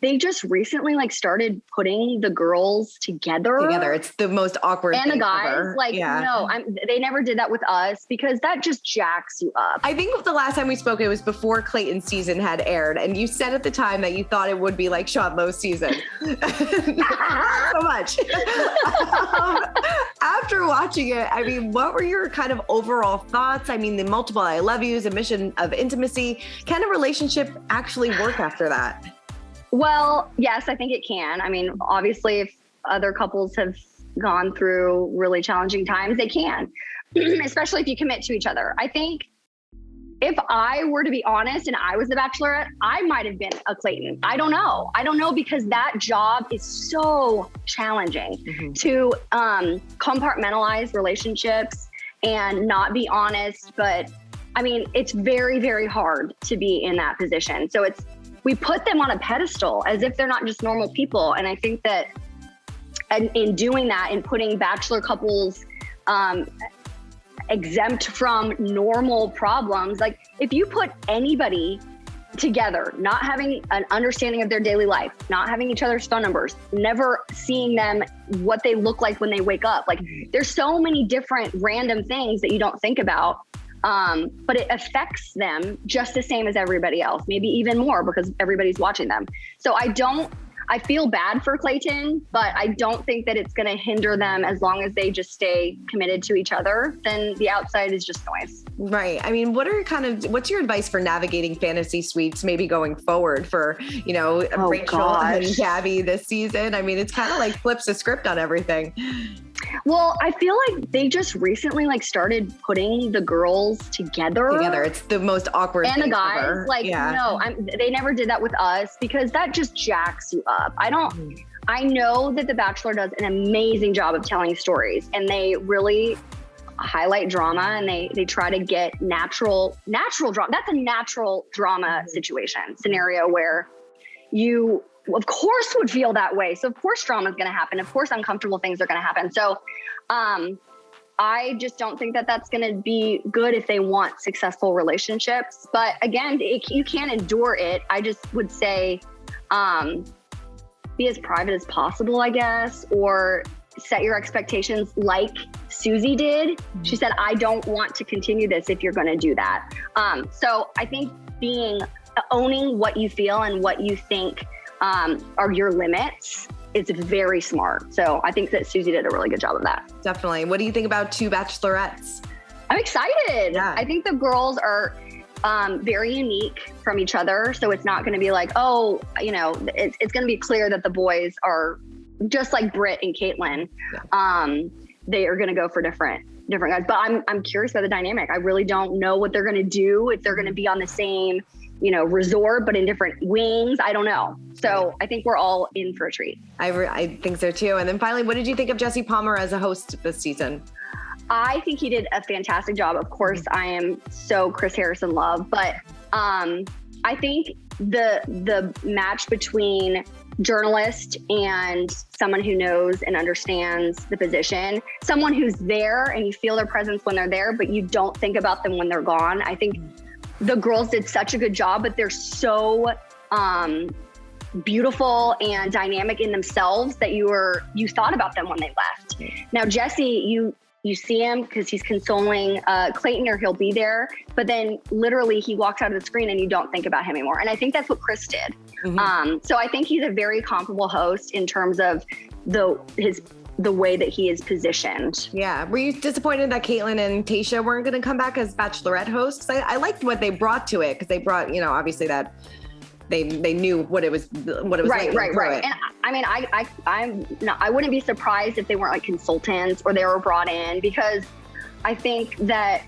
they just recently like started putting the girls together. It's the most awkward and thing the guys ever. like, no, they never did that with us because that just jacks you up. I think the last time we spoke, it was before Clayton's season had aired. And you said at the time that you thought it would be like Sean Lowe's season. Not so much. After watching it, I mean, what were your kind of overall thoughts? I mean, the multiple I love yous, admission of intimacy, can a relationship actually work after that? Well, yes, I think it can. I mean, obviously, if other couples have gone through really challenging times, they can, especially if you commit to each other. I think if I were to be honest and I was the Bachelorette, I might have been a Clayton. I don't know. Because that job is so challenging to compartmentalize relationships and not be honest. But I mean, it's very, very hard to be in that position. So we put them on a pedestal as if they're not just normal people. And I think that in doing that and putting Bachelor couples exempt from normal problems, like if you put anybody together, not having an understanding of their daily life, not having each other's phone numbers, never seeing them, what they look like when they wake up, like there's so many different random things that you don't think about. But it affects them just the same as everybody else, maybe even more because everybody's watching them. So I feel bad for Clayton, but I don't think that it's going to hinder them as long as they just stay committed to each other. Then the outside is just noise. Right. I mean, what's your advice for navigating fantasy suites, maybe going forward for, Rachel and Gabby this season? I mean, it's kind of like flips the script on everything. Well, I feel like they just recently like started putting the girls together. It's the most awkward thing ever. And the guys, like, no, they never did that with us because that just jacks you up. I know that The Bachelor does an amazing job of telling stories and they really highlight drama and they try to get natural drama. That's a natural drama scenario where you of course would feel that way. So of course drama is going to happen. Of course uncomfortable things are going to happen. So I just don't think that that's going to be good if they want successful relationships. But again, you can't endure it. I just would say be as private as possible, I guess, or set your expectations like Susie did. She said, I don't want to continue this if you're going to do that. So I think owning what you feel and what you think are your limits is very smart. So I think that Susie did a really good job of that. Definitely. What do you think about 2 Bachelorettes? I'm excited. Yeah. I think the girls are very unique from each other. So it's not going to be like, it's going to be clear that the boys are just like Britt and Caitlin. Yeah. They are going to go for different guys. But I'm curious about the dynamic. I really don't know what they're going to do, if they're going to be on the same resort, but in different wings. I don't know. So I think we're all in for a treat. I think so too. And then finally, what did you think of Jesse Palmer as a host this season? I think he did a fantastic job. Of course, I am so Chris Harrison love, but I think the match between journalist and someone who knows and understands the position, someone who's there and you feel their presence when they're there, but you don't think about them when they're gone. I think the girls did such a good job, but they're so beautiful and dynamic in themselves that you thought about them when they left. Now, Jesse, you see him because he's consoling Clayton, or he'll be there, but then literally he walks out of the screen and you don't think about him anymore. And I think that's what Chris did. Mm-hmm. So I think he's a very comparable host in terms of the way that he is positioned. Yeah. Were you disappointed that Caitlin and Tayshia weren't going to come back as Bachelorette hosts? I liked what they brought to it because they brought, obviously that they knew what it was right. And I mean, I wouldn't be surprised if they weren't like consultants or they were brought in, because I think that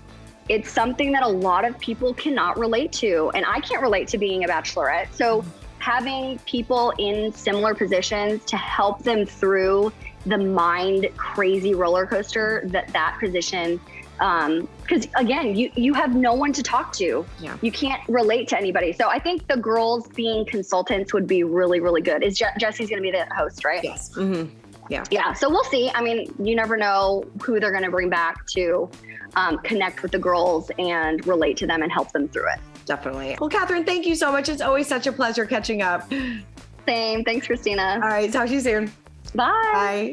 it's something that a lot of people cannot relate to, and I can't relate to being a Bachelorette. So having people in similar positions to help them through the mind crazy roller coaster that position, because again, you have no one to talk to. Yeah. You can't relate to anybody. So I think the girls being consultants would be really, really good. Jesse's going to be the host, right? Yes. Mm-hmm. Yeah. So we'll see. I mean, you never know who they're going to bring back to connect with the girls and relate to them and help them through it. Definitely. Well, Catherine, thank you so much. It's always such a pleasure catching up. Same. Thanks, Christina. All right. Talk to you soon. Bye. Bye.